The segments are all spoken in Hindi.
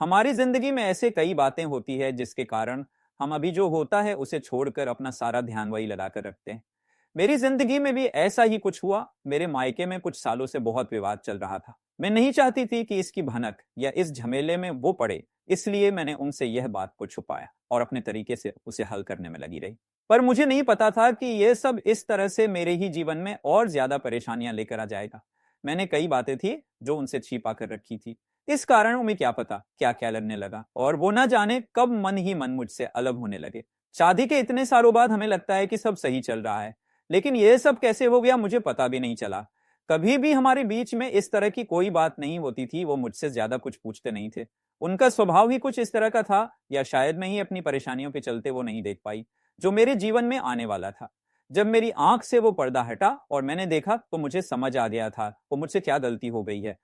हमारी जिंदगी में ऐसे कई बातें होती है जिसके कारण हम अभी जो होता है उसे छोड़कर अपना सारा ध्यान वही लगा कर रखते हैं। मेरी जिंदगी में भी ऐसा ही कुछ हुआ। मेरे मायके में कुछ सालों से बहुत विवाद चल रहा था। मैं नहीं चाहती थी कि इसकी भनक या इस झमेले में वो पड़े, इसलिए मैंने उनसे यह बात को छुपाया और अपने तरीके से उसे हल करने में लगी रही। पर मुझे नहीं पता था कि यह सब इस तरह से मेरे ही जीवन में और ज्यादा परेशानियां लेकर आ जाएगा। मैंने कई बातें थी जो उनसे छिपा कर रखी थी। इस कारण उन्हें क्या पता क्या क्या लगने लगा और वो ना जाने कब मन ही मन मुझसे अलग होने लगे। शादी के इतने सालों बाद हमें लगता है कि सब सही चल रहा है, लेकिन यह सब कैसे हो गया मुझे पता भी नहीं चला। कभी भी हमारे बीच में इस तरह की कोई बात नहीं होती थी। वो मुझसे ज्यादा कुछ पूछते नहीं थे। उनका स्वभाव ही कुछ इस तरह का था, या शायद मैं ही अपनी परेशानियों के चलते वो नहीं देख पाई जो मेरे जीवन में आने वाला था। जब मेरी आंख से वो पर्दा हटा और मैंने देखा तो मुझे समझ आ गया था वो मुझसे क्या गलती हो गई है।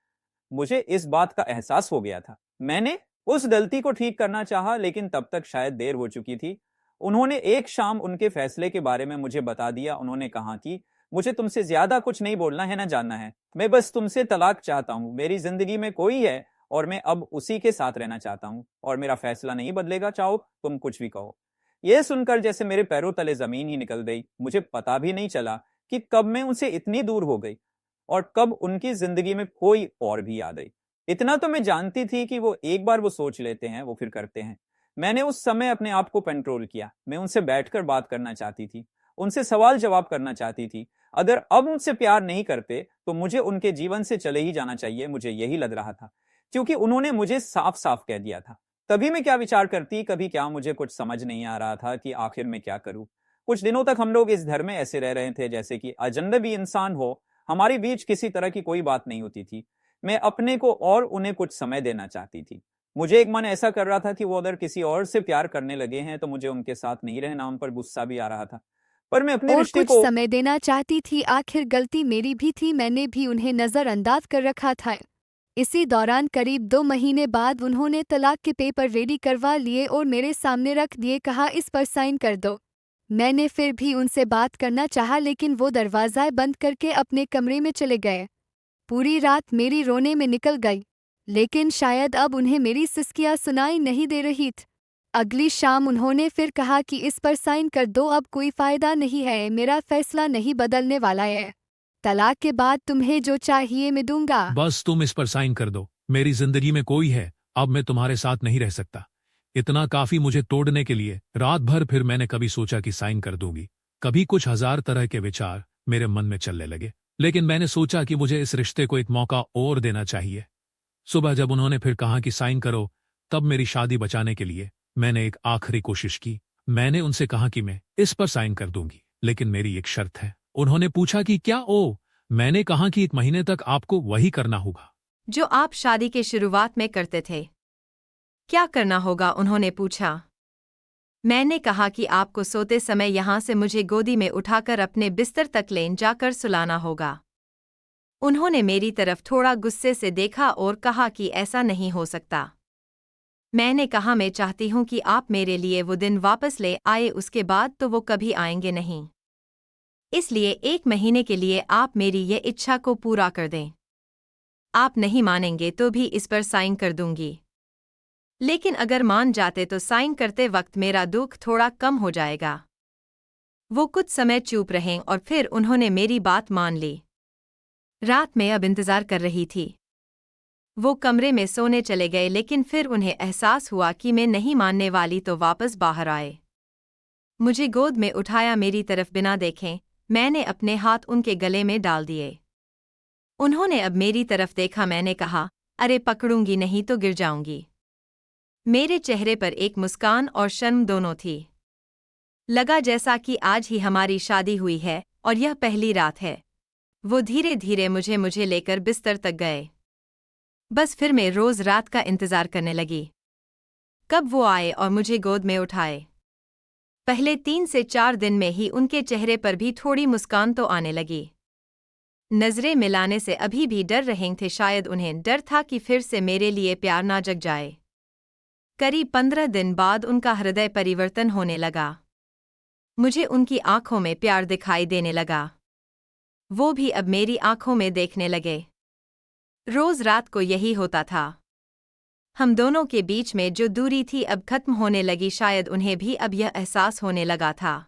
मुझे इस बात का एहसास हो गया था। मैंने उस गलती को ठीक करना चाहा, लेकिन तब तक शायद देर हो चुकी थी। उन्होंने एक शाम उनके फैसले के बारे में मुझे बता दिया। उन्होंने कहा कि मुझे तुमसे ज्यादा कुछ नहीं बोलना है ना जानना है, मैं बस तुमसे तलाक चाहता हूँ। मेरी जिंदगी में कोई है और मैं अब उसी के साथ रहना चाहता हूँ और मेरा फैसला नहीं बदलेगा, चाहो तुम कुछ भी कहो। यह सुनकर जैसे मेरे पैरों तले जमीन ही निकल गई। मुझे पता भी नहीं चला कि कब मैं उनसे इतनी दूर हो गई और कब उनकी जिंदगी में कोई और भी आ गई। इतना तो मैं जानती थी कि वो एक बार वो सोच लेते हैं वो फिर करते हैं। मैंने उस समय अपने आप को कंट्रोल किया। मैं उनसे बैठकर बात करना चाहती थी, उनसे सवाल जवाब करना चाहती थी। अगर अब उनसे प्यार नहीं करते तो मुझे उनके जीवन से चले ही जाना चाहिए, मुझे यही लग रहा था, क्योंकि उन्होंने मुझे साफ साफ कह दिया था। तभी मैं क्या विचार करती, कभी क्या, मुझे कुछ समझ नहीं आ रहा था कि आखिर में क्या करूं। कुछ दिनों तक हम लोग इस घर में ऐसे रह रहे थे जैसे कि अजनबी इंसान हो। हमारे बीच किसी तरह की कोई बात नहीं होती थी। मैं अपने को और उन्हें कुछ समय देना चाहती थी। मुझे एक मन ऐसा कर रहा था कि वो अगर किसी और से प्यार करने लगे हैं तो मुझे उनके साथ नहीं रहना। उन पर गुस्सा भी आ रहा था, पर मैं अपने और रिश्ते कुछ को। समय देना चाहती थी। आखिर गलती मेरी भी थी, मैंने भी उन्हें नज़रअंदाज कर रखा था। इसी दौरान करीब 2 महीने बाद उन्होंने तलाक के पेपर रेडी करवा लिए और मेरे सामने रख दिए। कहा इस पर साइन कर दो। मैंने फिर भी उनसे बात करना चाहा, लेकिन वो दरवाज़ा बंद करके अपने कमरे में चले गए। पूरी रात मेरी रोने में निकल गई, लेकिन शायद अब उन्हें मेरी सिसकियां सुनाई नहीं दे रही थी। अगली शाम उन्होंने फिर कहा कि इस पर साइन कर दो, अब कोई फायदा नहीं है, मेरा फैसला नहीं बदलने वाला है। तलाक के बाद तुम्हें जो चाहिए मैं दूंगा। बस तुम इस पर साइन कर दो। मेरी जिंदगी में कोई है, अब मैं तुम्हारे साथ नहीं रह सकता। इतना काफी मुझे तोड़ने के लिए। रात भर फिर मैंने कभी सोचा कि साइन कर दूंगी, कभी कुछ हजार तरह के विचार मेरे मन में चलने लगे, लेकिन मैंने सोचा कि मुझे इस रिश्ते को एक मौका और देना चाहिए। सुबह जब उन्होंने फिर कहा कि साइन करो, तब मेरी शादी बचाने के लिए मैंने एक आखिरी कोशिश की। मैंने उनसे कहा कि मैं इस पर साइन कर दूंगी, लेकिन मेरी एक शर्त है। उन्होंने पूछा कि क्या? ओ, मैंने कहा कि 1 महीने तक आपको वही करना होगा जो आप शादी के शुरुआत में करते थे। क्या करना होगा? उन्होंने पूछा। मैंने कहा कि आपको सोते समय यहाँ से मुझे गोदी में उठाकर अपने बिस्तर तक ले जाकर सुलाना होगा। उन्होंने मेरी तरफ थोड़ा गुस्से से देखा और कहा कि ऐसा नहीं हो सकता। मैंने कहा मैं चाहती हूँ कि आप मेरे लिए वो दिन वापस ले आए, उसके बाद तो वो कभी आएंगे नहीं। इसलिए 1 महीने के लिए आप मेरी ये इच्छा को पूरा कर दें। आप नहीं मानेंगे तो भी इस पर साइन कर दूंगी, लेकिन अगर मान जाते तो साइन करते वक्त मेरा दुख थोड़ा कम हो जाएगा। वो कुछ समय चुप रहे और फिर उन्होंने मेरी बात मान ली। रात में अब इंतजार कर रही थी। वो कमरे में सोने चले गए, लेकिन फिर उन्हें एहसास हुआ कि मैं नहीं मानने वाली तो वापस बाहर आए। मुझे गोद में उठाया, मेरी तरफ बिना देखे मैंने अपने हाथ उनके गले में डाल दिए। उन्होंने अब मेरी तरफ देखा। मैंने कहा, अरे पकड़ूंगी नहीं तो गिर जाऊंगी। मेरे चेहरे पर एक मुस्कान और शर्म दोनों थी। लगा जैसा कि आज ही हमारी शादी हुई है और यह पहली रात है। वो धीरे धीरे मुझे लेकर बिस्तर तक गए। बस फिर मैं रोज रात का इंतजार करने लगी, कब वो आए और मुझे गोद में उठाए। पहले 3 से 4 दिन में ही उनके चेहरे पर भी थोड़ी मुस्कान तो आने लगी। नजरें मिलाने से अभी भी डर रहे थे। शायद उन्हें डर था कि फिर से मेरे लिए प्यार ना जग जाए। करीब 15 दिन बाद उनका हृदय परिवर्तन होने लगा। मुझे उनकी आंखों में प्यार दिखाई देने लगा। वो भी अब मेरी आंखों में देखने लगे। रोज रात को यही होता था। हम दोनों के बीच में जो दूरी थी अब खत्म होने लगी। शायद उन्हें भी अब यह एहसास होने लगा था।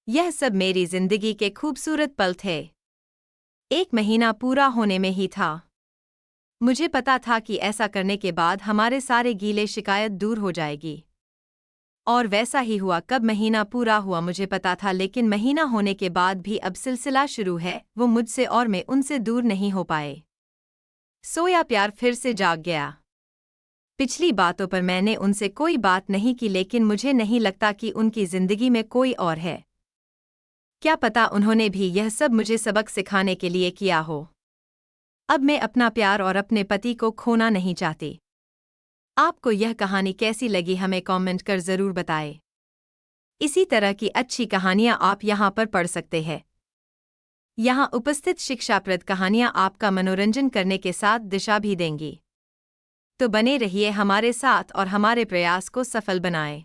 यह सब मेरी जिंदगी के खूबसूरत पल थे। 1 महीना पूरा होने में ही था। मुझे पता था कि ऐसा करने के बाद हमारे सारे गीले शिकायत दूर हो जाएगी। और वैसा ही हुआ। कब महीना पूरा हुआ मुझे पता था, लेकिन महीना होने के बाद भी अब सिलसिला शुरू है। वो मुझसे और मैं उनसे दूर नहीं हो पाए। सोया प्यार फिर से जाग गया। पिछली बातों पर मैंने उनसे कोई बात नहीं की, लेकिन मुझे नहीं लगता कि उनकी जिंदगी में कोई और है। क्या पता उन्होंने भी यह सब मुझे सबक सिखाने के लिए किया हो। अब मैं अपना प्यार और अपने पति को खोना नहीं चाहती। आपको यह कहानी कैसी लगी हमें कमेंट कर जरूर बताएं। इसी तरह की अच्छी कहानियां आप यहां पर पढ़ सकते हैं। यहां उपस्थित शिक्षाप्रद कहानियां आपका मनोरंजन करने के साथ दिशा भी देंगी। तो बने रहिए हमारे साथ और हमारे प्रयास को सफल बनाएं।